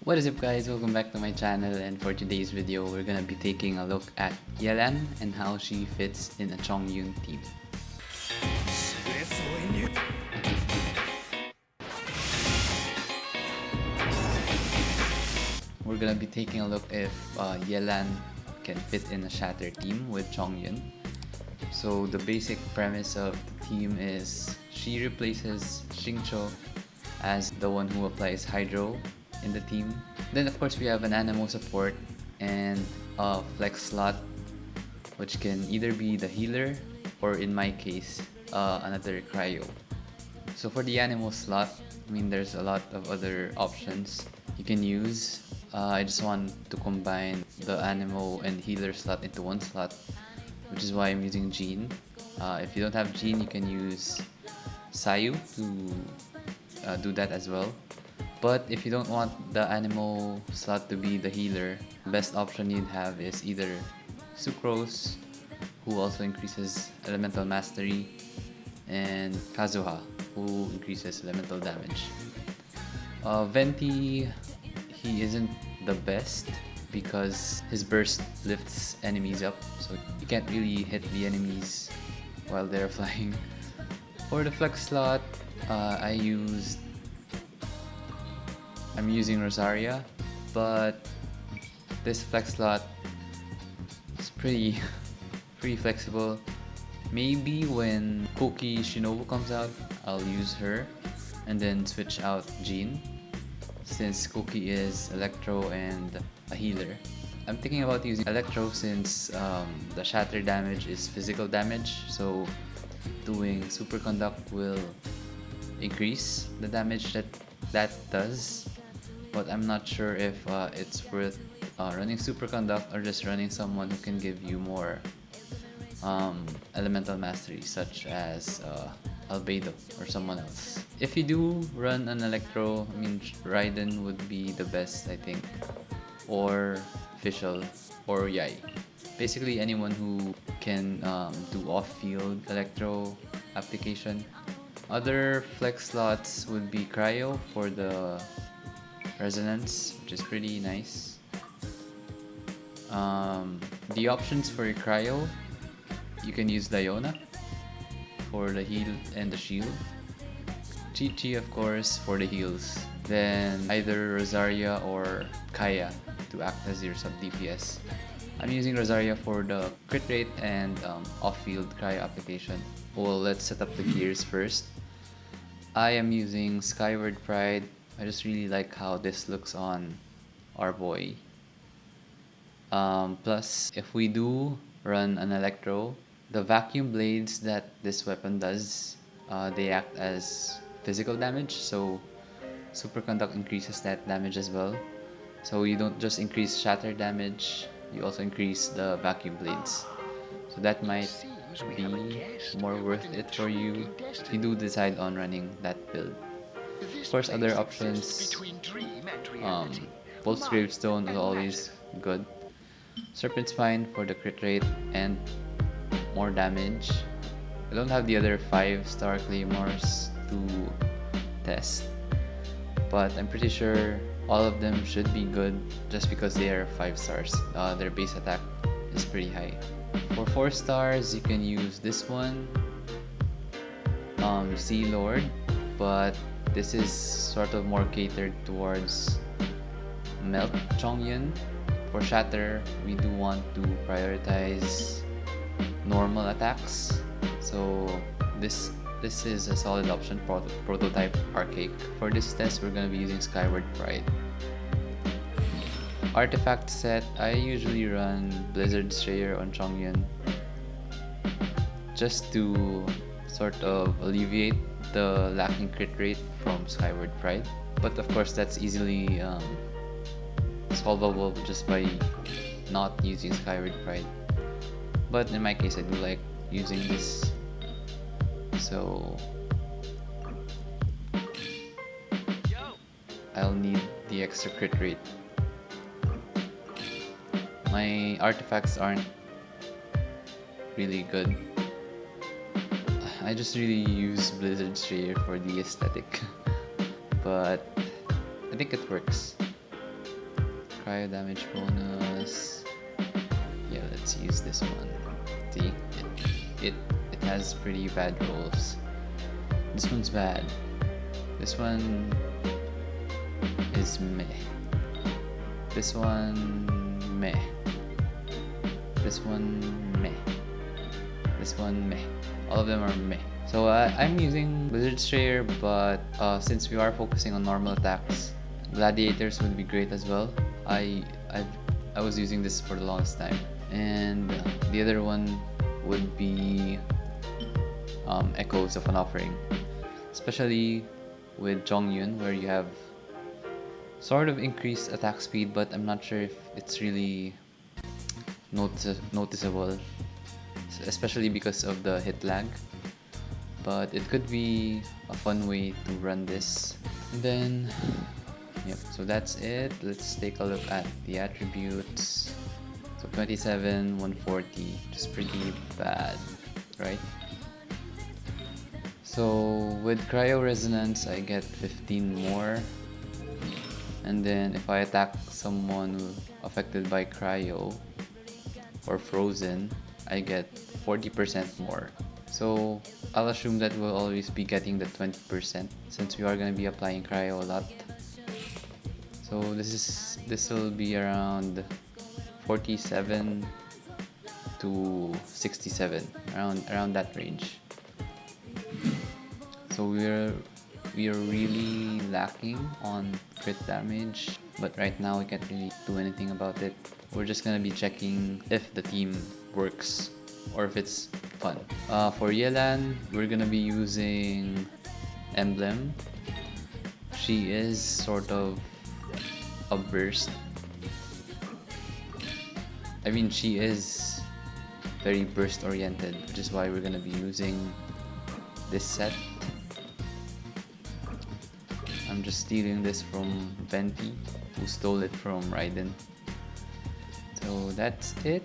What is up guys, welcome back to my channel, and for today's video we're gonna be taking a look at Yelan and how she fits in a Chongyun team. We're gonna be taking a look if Yelan can fit in a Shatter team with Chongyun. So the basic premise of the team is she replaces Xingqiu as the one who applies Hydro in the team. Then of course we have an Anemo support and a flex slot, which can either be the healer or in my case another cryo. So for the Anemo slot, there's a lot of other options you can use. I just want to combine the Anemo and healer slot into one slot, which is why I'm using Jean. If you don't have Jean, you can use Sayu to do that as well. But if you don't want the Anemo slot to be the healer, the best option you'd have is either Sucrose, who also increases elemental mastery, and Kazuha, who increases elemental damage. Venti, he isn't the best because his burst lifts enemies up, so you can't really hit the enemies while they're flying. For the flex slot, I'm using Rosaria, but this flex slot is pretty flexible. Maybe when Koki Shinobu comes out, I'll use her and then switch out Jean, since Koki is Electro and a healer. I'm thinking about using Electro since the shatter damage is physical damage, so doing Superconduct will increase the damage that does. But I'm not sure if it's worth running Superconduct or just running someone who can give you more elemental mastery, such as Albedo or someone else. If you do run an Electro, Raiden would be the best, I think, or Fischl or Yai. Basically anyone who can do off-field Electro application. Other flex slots would be Cryo for the Resonance, which is pretty nice. The options for Cryo, you can use Diona for the heal and the shield. Chi-Chi, of course, for the heals. Then either Rosaria or Kaya to act as your sub DPS. I'm using Rosaria for the crit rate and off-field cryo application. Well, let's set up the gears first. I am using Skyward Pride. I just really like how this looks on our boy. Plus, if we do run an Electro, the vacuum blades that this weapon does, they act as physical damage, so Superconduct increases that damage as well. So you don't just increase shatter damage, you also increase the vacuum blades. So that might be more worth it for you if you do decide on running that build. Of course, other options, Bolt's Gravestone is always good. Serpent Spine for the crit rate and more damage. I don't have the other 5-star claymores to test, but I'm pretty sure all of them should be good just because they are 5 stars. Their base attack is pretty high. For 4 stars, you can use this one, Sea Lord, but this is sort of more catered towards Melt Chongyun. For Shatter, we do want to prioritize normal attacks, so this is a solid option. Prototype Archaic. For this test, we're going to be using Skyward Pride. Artifact set, I usually run Blizzard Strayer on Chongyun just to sort of alleviate the lacking crit rate from Skyward Pride. But of course, that's easily solvable just by not using Skyward Pride. But in my case, I do like using this. So I'll need the extra crit rate. My artifacts aren't really good. I just really use Blizzard Strayer for the aesthetic, but I think it works. cryo damage bonus. Yeah, let's use this one. See, it has pretty bad rolls. This one's bad. This one is meh. This one meh. This one meh. This one meh. All of them are meh. So I'm using Blizzard Strayer, but since we are focusing on normal attacks, Gladiators would be great as well. I was using this for the longest time, and the other one would be Echoes of an Offering, especially with Chongyun, where you have sort of increased attack speed, but I'm not sure if it's really noticeable, especially because of the hit lag. But it could be a fun way to run this. And then, yep, so that's it. Let's take a look at the attributes. So 27, 140, just pretty bad, right? So with Cryo Resonance, I get 15 more. And then if I attack someone affected by Cryo or Frozen, I get 40% more. So I'll assume that we'll always be getting the 20% since we are going to be applying Cryo a lot. So this will be around 47 to 67, around that range. So we are really lacking on crit damage, but right now we can't really do anything about it. We're just gonna be checking if the team works or if it's fun. For Yelan, we're gonna be using Emblem. She is sort of a burst. I mean, she is very burst oriented, which is why we're gonna be using this set. I'm just stealing this from Venti, who stole it from Raiden. So that's it.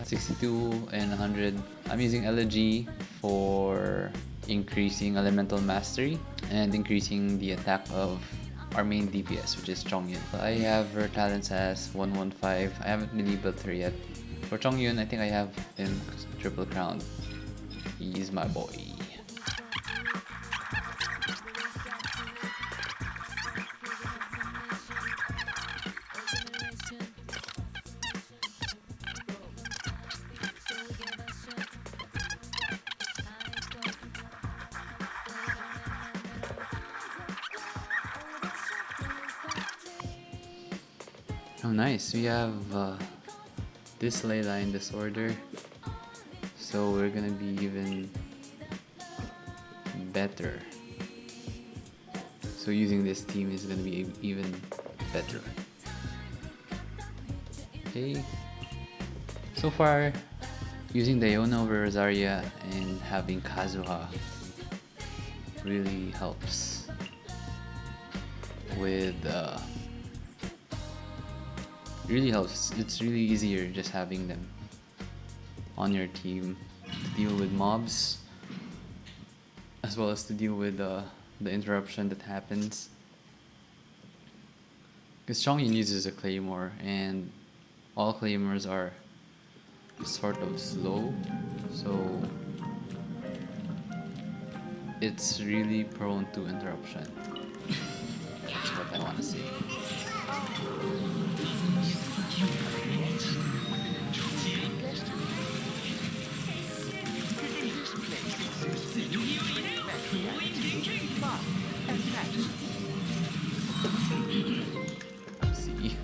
62 and 100. I'm using Elegy for increasing elemental mastery and increasing the attack of our main DPS, which is Chongyun. I have her talents as 115. I haven't really built her yet. For Chongyun, I think I have him triple crown. He's my boy. Oh nice, we have this ley line disorder, so we're gonna be even better. So using this team is gonna be even better. Okay, so far using Diona over Rosaria and having Kazuha really helps with really helps. It's really easier just having them on your team to deal with mobs as well as to deal with the interruption that happens. Because Chongyun uses a claymore and all claymores are sort of slow, so it's really prone to interruption. That's what I want to say. See.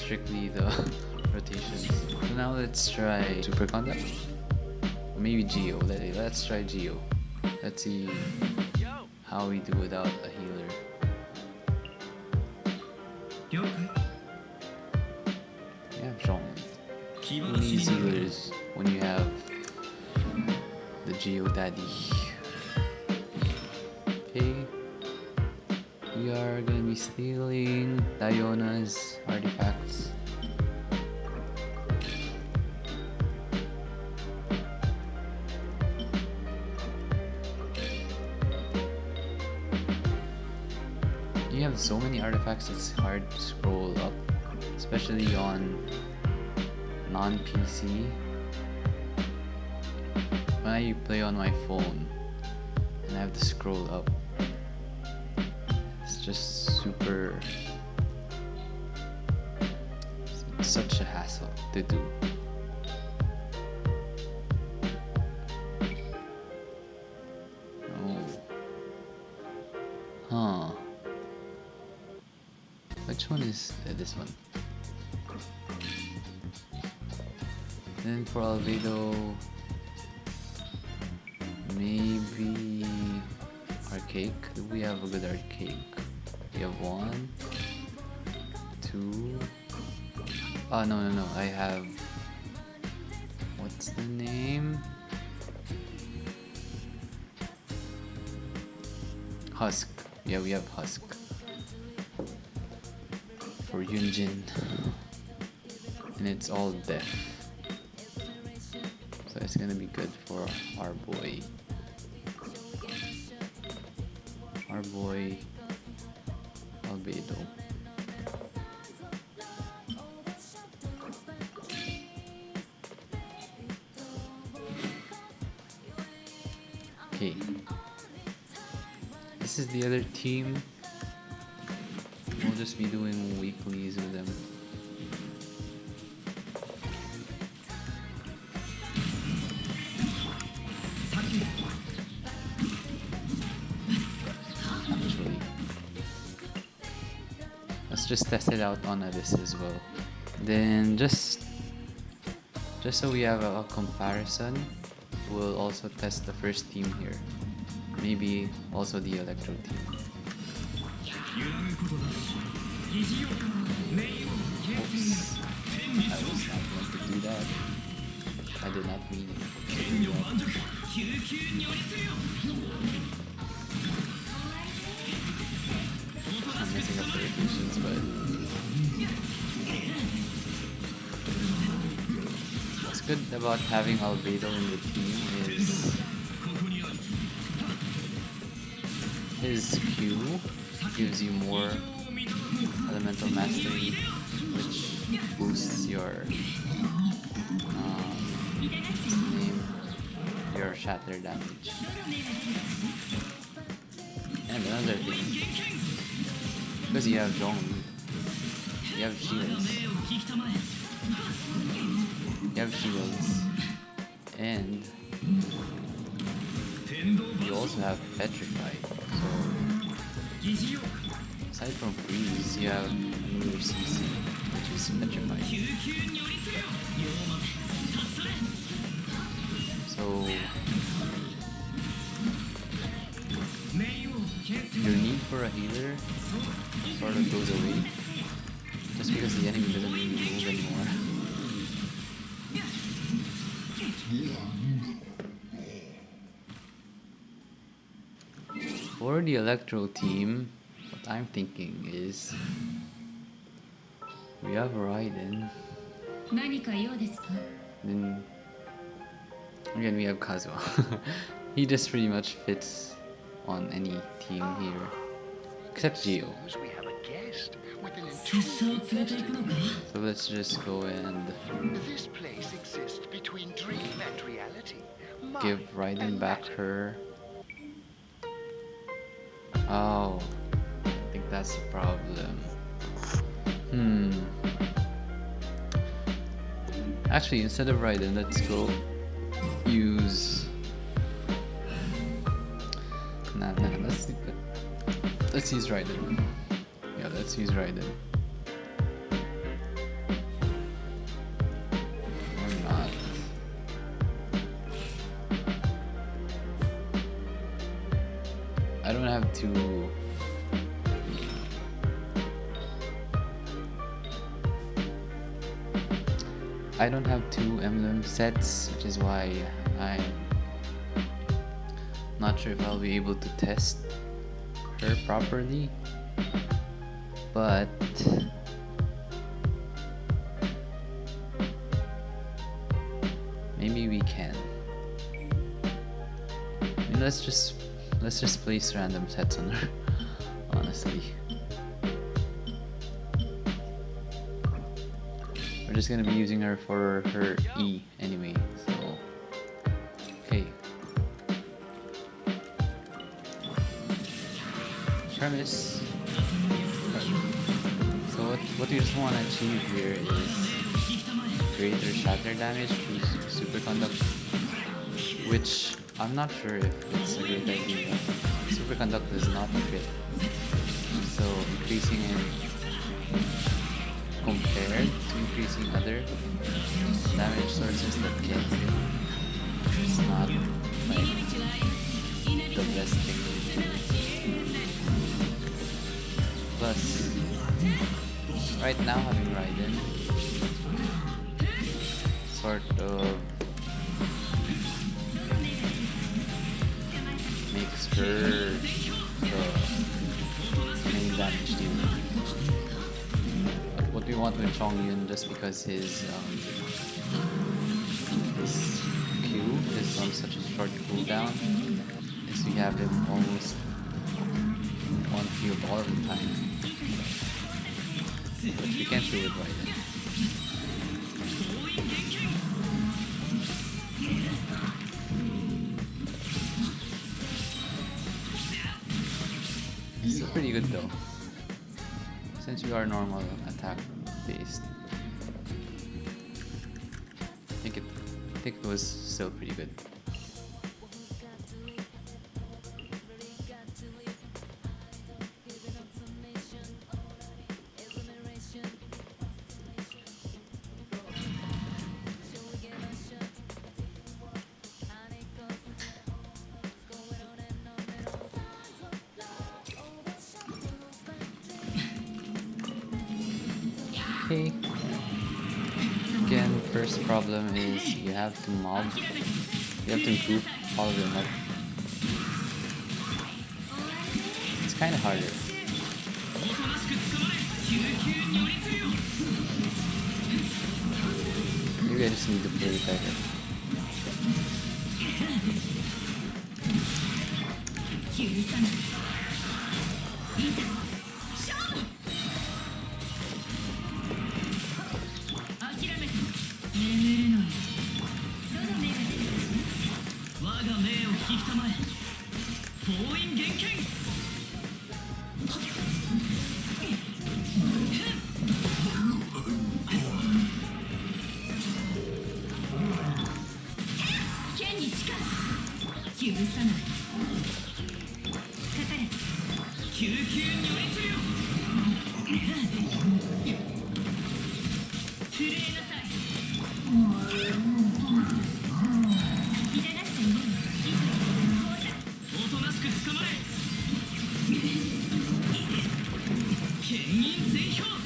strictly the rotations. So now let's try Super Contact. Or maybe Geo. Let's try Geo. Let's see how we do without a healer. You have Chongyun. Who needs healers when you have the Geo Daddy? Okay. We are gonna be stealing Diona's artifacts. You have so many artifacts, it's hard to scroll up, especially on non-PC. When I play on my phone and I have to scroll up, it's just super, it's such a hassle to do. Oh. Huh. Which one is this one? Then for Albedo, maybe Arcake. Do we have a good Arcake? We have 1, 2. Oh no. I have. What's the name? Husk. Yeah, we have Husk. For Yunjin. And it's all death. So it's gonna be good for our boy. Our boy Albedo. Okay. This is the other team. We'll just be doing weeklies with them. Actually, let's just test it out on Abyss as well. Then just so we have a comparison, we'll also test the first team here. Maybe also the Electro team. Oops. I was not going to do that. I did not mean to do that. I'm messing up the rotations, but what's good about having Albedo in the team is his Q gives you more elemental mastery, which boosts your what's the name? Your shatter damage. And another thing, because you have Zhong, you have shields. You have shields, and you also have Petrify. So aside from freeze, you have another CC, which is Petrify. So your need for a healer sort of goes away, just because the enemy doesn't really move anymore. For the Electro team, what I'm thinking is we have Raiden. Then again we have Kazuha. He just pretty much fits on any team here, except Geo. So let's just go and give Raiden back her. Oh, I think that's the problem. Actually, instead of Raiden, let's go use. Nah. Let's use Raiden. Yeah, let's use Raiden. I don't have to. I don't have two emblem sets, which is why I'm not sure if I'll be able to test her properly. But maybe we can. I mean, let's just place random sets on her, honestly. We're just gonna be using her for her E anyway, so okay. Premise. So what we just want to achieve here is greater shatter damage through superconduct, which I'm not sure if it's a great idea. Superconduct does not fit, so increasing it compared to increasing other damage sources that can fit is not like the best thing to do. Plus, right now having Raiden sort of makes her the main damage dealer. But what we want with Chongyun, just because his Q is on such a short cooldown, is we have him almost one field all the time, which we can't do with Raiden. Still pretty good though, since we are normal attack based. I think it was still pretty good. Okay. Again, first problem is you have to improve all of them up. It's kind of harder. Maybe I just need to play better.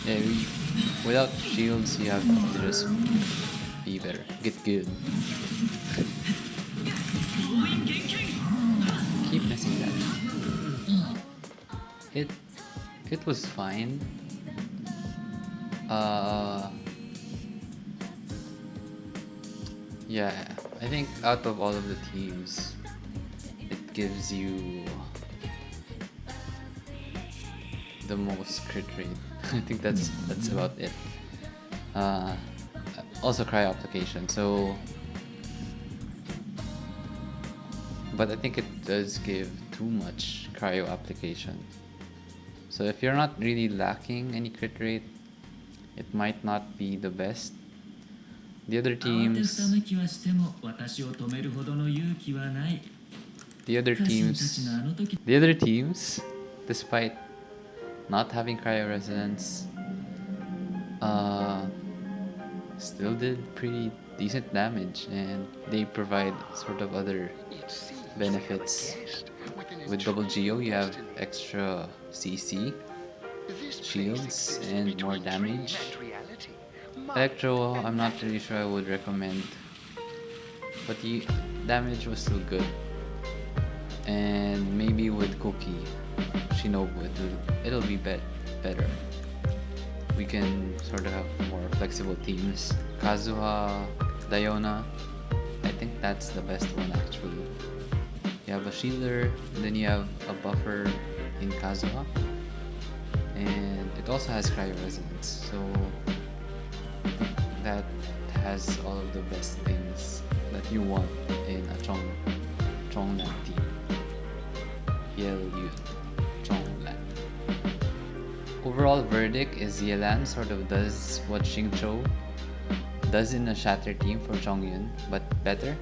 Yeah, without shields, you have to just be better. Get good. Keep missing that. It was fine. Yeah, I think out of all of the teams, it gives you the most crit rate. I think that's about it. Also cryo application. So, but I think it does give too much cryo application. So if you're not really lacking any crit rate, it might not be the best. The other teams, despite not having cryo resonance, still did pretty decent damage, and they provide sort of other benefits With double Geo, you have extra CC, shields, and more damage. Electro, I'm not really sure I would recommend, but the damage was still good. And maybe with Cookie, Shinobu, it'll be better. We can sort of have more flexible teams. Kazuha, Diona, I think that's the best one actually. You have a shielder, then you have a buffer in Kazuha, and it also has cryo resonance, so that has all of the best things that you want in a Chonglan team. Yelan, Chonglan. Overall verdict is Yelan sort of does what Xingqiu does in a Shatter team for Chongyun, but better.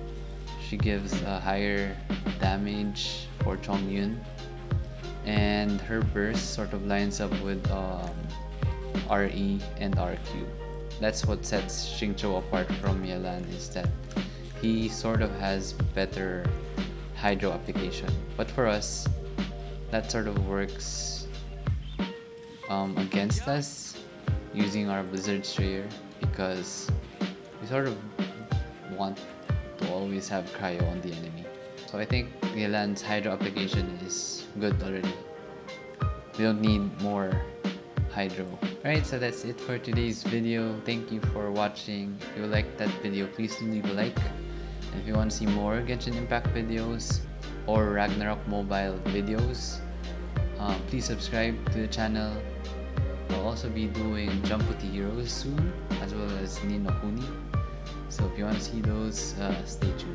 She gives a higher damage for Chongyun, and her burst sort of lines up with RE and RQ. That's what sets Xingqiu apart from Yelan, is that he sort of has better hydro application. But for us, that sort of works against us using our Blizzard Strayer, because we sort of want to always have cryo on the enemy. So I think Yelan's hydro application is good already. We don't need more hydro. Alright, so that's it for today's video. Thank you for watching. If you liked that video, please do leave a like. And if you want to see more Genshin Impact videos or Ragnarok mobile videos, please subscribe to the channel. I'll also be doing Jumputi Heroes soon, as well as Ni no Kuni. So if you want to see those, stay tuned.